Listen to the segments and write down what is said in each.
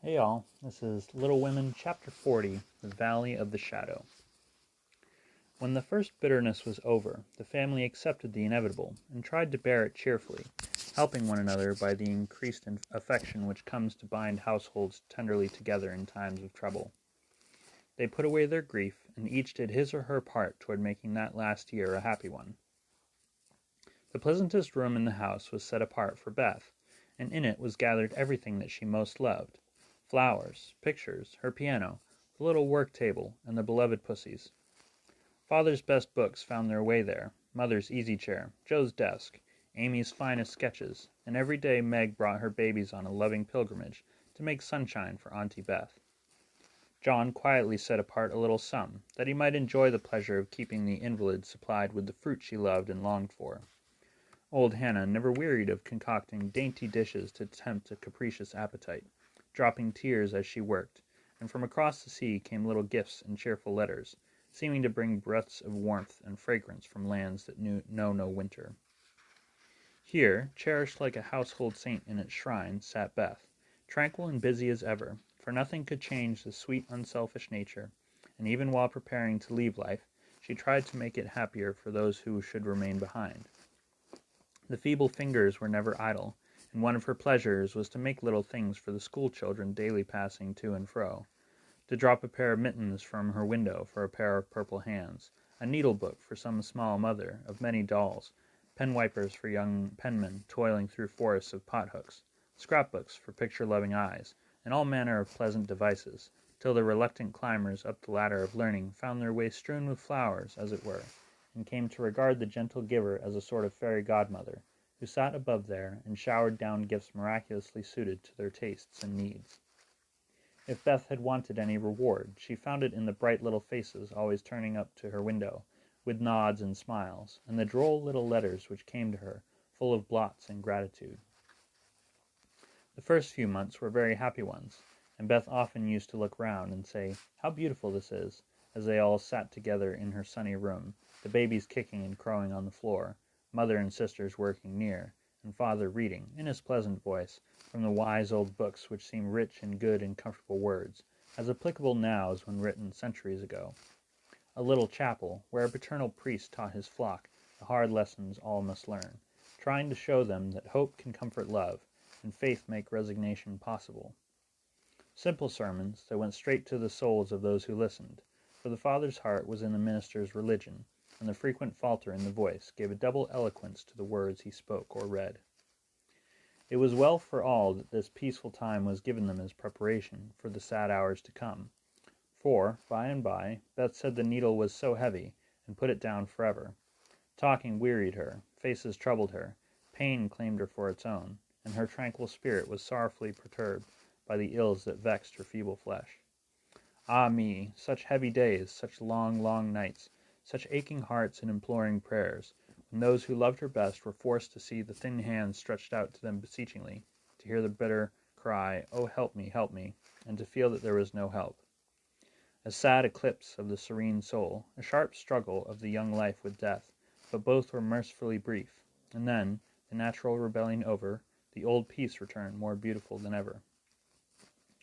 Hey y'all, this is Little Women, Chapter 40, The Valley of the Shadow. When the first bitterness was over, the family accepted the inevitable and tried to bear it cheerfully, helping one another by the increased affection which comes to bind households tenderly together in times of trouble. They put away their grief, and each did his or her part toward making that last year a happy one. The pleasantest room in the house was set apart for Beth, and in it was gathered everything that she most loved. Flowers, pictures, her piano, the little work table, and the beloved pussies. Father's best books found their way there, Mother's easy chair, Joe's desk, Amy's finest sketches, and every day Meg brought her babies on a loving pilgrimage to make sunshine for Auntie Beth. John quietly set apart a little sum, that he might enjoy the pleasure of keeping the invalid supplied with the fruit she loved and longed for. Old Hannah never wearied of concocting dainty dishes to tempt a capricious appetite, dropping tears as she worked, and from across the sea came little gifts and cheerful letters, seeming to bring breaths of warmth and fragrance from lands that know no winter. Here, cherished like a household saint in its shrine, sat Beth, tranquil and busy as ever, for nothing could change the sweet, unselfish nature, and even while preparing to leave life, she tried to make it happier for those who should remain behind. The feeble fingers were never idle, and one of her pleasures was to make little things for the school children daily passing to and fro, to drop a pair of mittens from her window for a pair of purple hands, a needle-book for some small mother of many dolls, pen-wipers for young penmen toiling through forests of pot-hooks, scrap-books for picture-loving eyes, and all manner of pleasant devices, till the reluctant climbers up the ladder of learning found their way strewn with flowers, as it were, and came to regard the gentle giver as a sort of fairy godmother, who sat above there and showered down gifts miraculously suited to their tastes and needs. If Beth had wanted any reward, she found it in the bright little faces always turning up to her window, with nods and smiles, and the droll little letters which came to her, full of blots and gratitude. The first few months were very happy ones, and Beth often used to look round and say, "How beautiful this is," as they all sat together in her sunny room, the babies kicking and crowing on the floor, mother and sisters working near, and father reading, in his pleasant voice, from the wise old books which seem rich in good and comfortable words, as applicable now as when written centuries ago. A little chapel, where a paternal priest taught his flock the hard lessons all must learn, trying to show them that hope can comfort love, and faith make resignation possible. Simple sermons that went straight to the souls of those who listened, for the father's heart was in the minister's religion, and the frequent falter in the voice gave a double eloquence to the words he spoke or read. It was well for all that this peaceful time was given them as preparation for the sad hours to come, for, by and by, Beth said the needle was so heavy, and put it down forever. Talking wearied her, faces troubled her, pain claimed her for its own, and her tranquil spirit was sorrowfully perturbed by the ills that vexed her feeble flesh. Ah me, such heavy days, such long, long nights, such aching hearts and imploring prayers, when those who loved her best were forced to see the thin hands stretched out to them beseechingly, to hear the bitter cry, "Oh, help me," and to feel that there was no help. A sad eclipse of the serene soul, a sharp struggle of the young life with death, but both were mercifully brief, and then, the natural rebellion over, the old peace returned more beautiful than ever.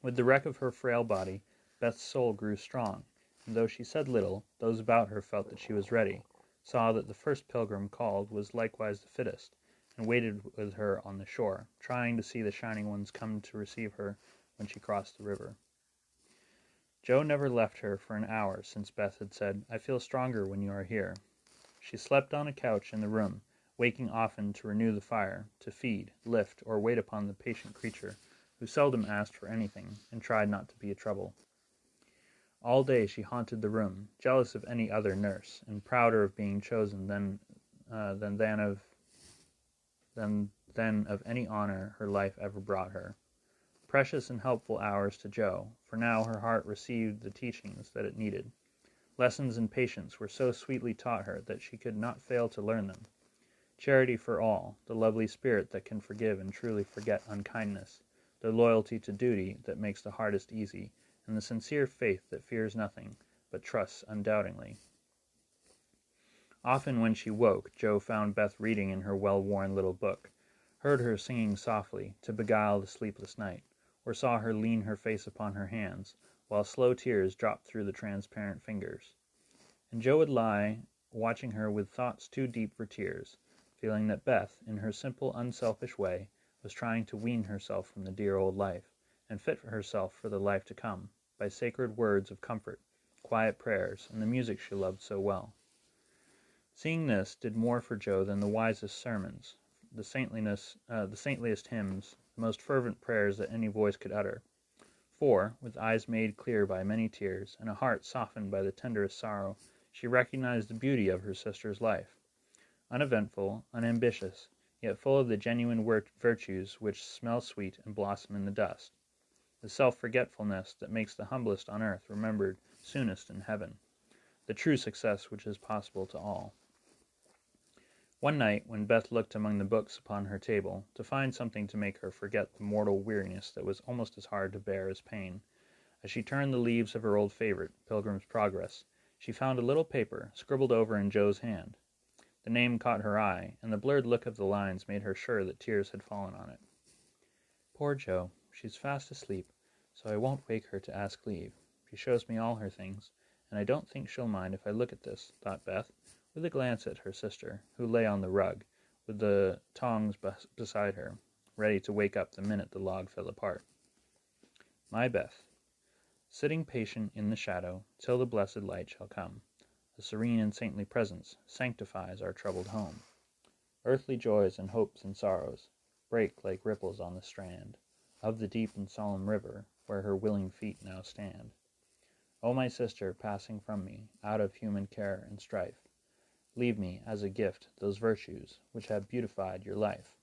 With the wreck of her frail body, Beth's soul grew strong, and though she said little, those about her felt that she was ready, saw that the first pilgrim called was likewise the fittest, and waited with her on the shore, trying to see the shining ones come to receive her when she crossed the river. Joe never left her for an hour since Beth had said, "I feel stronger when you are here." She slept on a couch in the room, waking often to renew the fire, to feed, lift, or wait upon the patient creature, who seldom asked for anything, and tried not to be a trouble. All day she haunted the room, jealous of any other nurse, and prouder of being chosen than of any honor her life ever brought her. Precious and helpful hours to Joe, for now her heart received the teachings that it needed. Lessons in patience were so sweetly taught her that she could not fail to learn them. Charity for all, the lovely spirit that can forgive and truly forget unkindness, the loyalty to duty that makes the hardest easy, and the sincere faith that fears nothing, but trusts undoubtingly. Often when she woke, Joe found Beth reading in her well-worn little book, heard her singing softly, to beguile the sleepless night, or saw her lean her face upon her hands, while slow tears dropped through the transparent fingers. And Joe would lie, watching her with thoughts too deep for tears, feeling that Beth, in her simple, unselfish way, was trying to wean herself from the dear old life, and fit herself for the life to come, by sacred words of comfort, quiet prayers, and the music she loved so well. Seeing this did more for Joe than the wisest sermons, the saintliest hymns, the most fervent prayers that any voice could utter. For, with eyes made clear by many tears, and a heart softened by the tenderest sorrow, she recognized the beauty of her sister's life. Uneventful, unambitious, yet full of the genuine virtues which smell sweet and blossom in the dust. The self-forgetfulness that makes the humblest on earth remembered soonest in heaven. The true success which is possible to all. One night, when Beth looked among the books upon her table, to find something to make her forget the mortal weariness that was almost as hard to bear as pain, as she turned the leaves of her old favorite, Pilgrim's Progress, she found a little paper, scribbled over in Joe's hand. The name caught her eye, and the blurred look of the lines made her sure that tears had fallen on it. Poor Joe, she's fast asleep, so I won't wake her to ask leave. She shows me all her things, and I don't think she'll mind if I look at this, thought Beth, with a glance at her sister, who lay on the rug, with the tongs beside her, ready to wake up the minute the log fell apart. My Beth, sitting patient in the shadow, till the blessed light shall come, a serene and saintly presence sanctifies our troubled home. Earthly joys and hopes and sorrows break like ripples on the strand of the deep and solemn river, where her willing feet now stand. O my sister, passing from me, out of human care and strife, leave me, as a gift, those virtues which have beautified your life.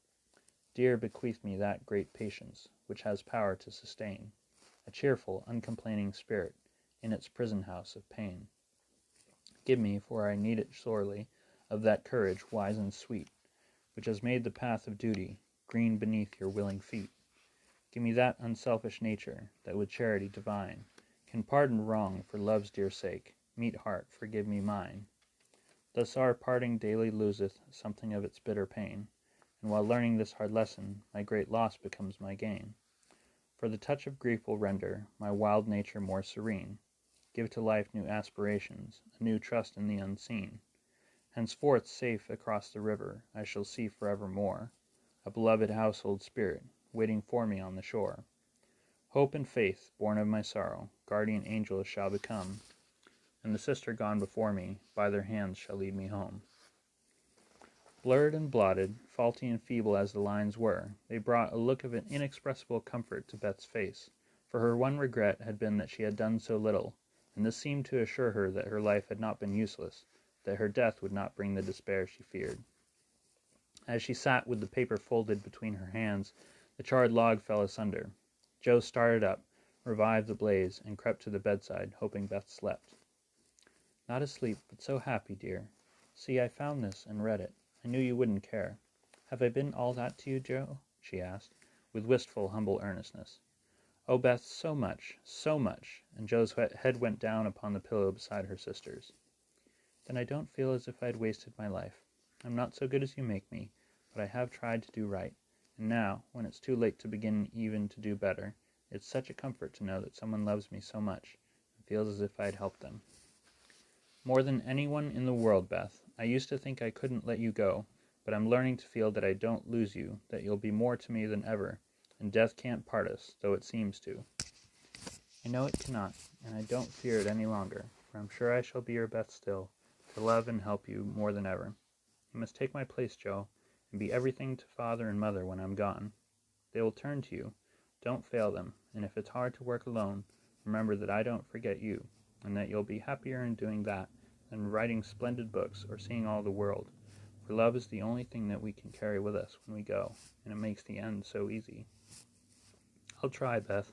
Dear, bequeath me that great patience which has power to sustain a cheerful, uncomplaining spirit in its prison house of pain. Give me, for I need it sorely, of that courage wise and sweet, which has made the path of duty green beneath your willing feet. Give me that unselfish nature that with charity divine can pardon wrong for love's dear sake. Meet heart, forgive me mine. Thus our parting daily loseth something of its bitter pain, and while learning this hard lesson, my great loss becomes my gain. For the touch of grief will render my wild nature more serene, give to life new aspirations, a new trust in the unseen. Henceforth safe across the river I shall see forevermore a beloved household spirit waiting for me on the shore. Hope and faith, born of my sorrow, guardian angels shall become, and the sister gone before me, by their hands shall lead me home. Blurred and blotted, faulty and feeble as the lines were, they brought a look of an inexpressible comfort to Beth's face, for her one regret had been that she had done so little, and this seemed to assure her that her life had not been useless, that her death would not bring the despair she feared. As she sat with the paper folded between her hands, the charred log fell asunder. Joe started up, revived the blaze, and crept to the bedside, hoping Beth slept. Not asleep, but so happy, dear. See, I found this and read it. I knew you wouldn't care. Have I been all that to you, Joe? She asked, with wistful, humble earnestness. Oh, Beth, so much, and Joe's head went down upon the pillow beside her sister's. Then I don't feel as if I'd wasted my life. I'm not so good as you make me, but I have tried to do right, and now, when it's too late to begin even to do better, it's such a comfort to know that someone loves me so much, and feels as if I'd helped them. More than anyone in the world, Beth, I used to think I couldn't let you go, but I'm learning to feel that I don't lose you, that you'll be more to me than ever, and death can't part us, though it seems to. I know it cannot, and I don't fear it any longer, for I'm sure I shall be your Beth still, to love and help you more than ever. You must take my place, Joe, and be everything to father and mother when I'm gone. They will turn to you. Don't fail them, and if it's hard to work alone, remember that I don't forget you, and that you'll be happier in doing that than writing splendid books or seeing all the world, for love is the only thing that we can carry with us when we go, and it makes the end so easy. I'll try, Beth.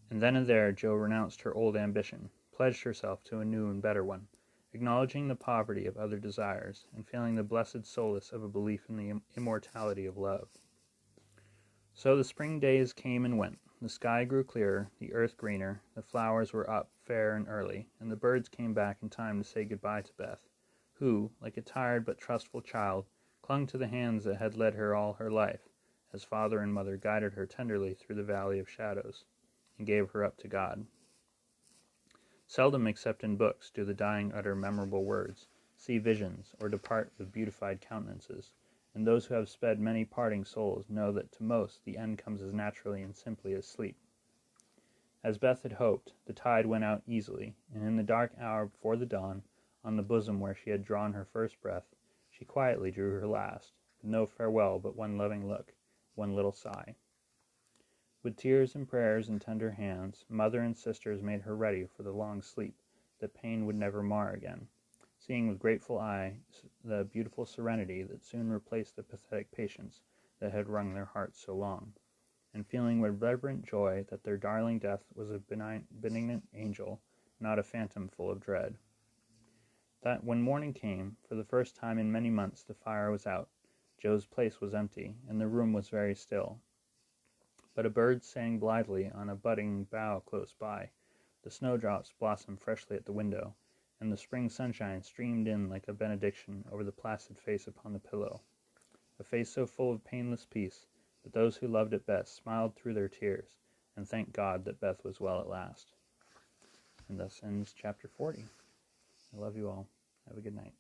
And then and there Joe renounced her old ambition, pledged herself to a new and better one, acknowledging the poverty of other desires, and feeling the blessed solace of a belief in the immortality of love. So the spring days came and went. The sky grew clearer, the earth greener, the flowers were up fair and early, and the birds came back in time to say goodbye to Beth, who, like a tired but trustful child, clung to the hands that had led her all her life, as father and mother guided her tenderly through the valley of shadows, and gave her up to God. Seldom except in books do the dying utter memorable words, see visions, or depart with beautified countenances, and those who have sped many parting souls know that to most the end comes as naturally and simply as sleep. As Beth had hoped, the tide went out easily, and in the dark hour before the dawn, on the bosom where she had drawn her first breath, she quietly drew her last, with no farewell but one loving look, one little sigh. With tears and prayers and tender hands, mother and sisters made her ready for the long sleep that pain would never mar again, seeing with grateful eyes the beautiful serenity that soon replaced the pathetic patience that had wrung their hearts so long, and feeling with reverent joy that their darling death was a benignant angel, not a phantom full of dread. That when morning came, for the first time in many months the fire was out, Joe's place was empty, and the room was very still. But a bird sang blithely on a budding bough close by, the snowdrops blossomed freshly at the window, and the spring sunshine streamed in like a benediction over the placid face upon the pillow, a face so full of painless peace that those who loved it best smiled through their tears, and thanked God that Beth was well at last. And thus ends chapter 40. I love you all. Have a good night.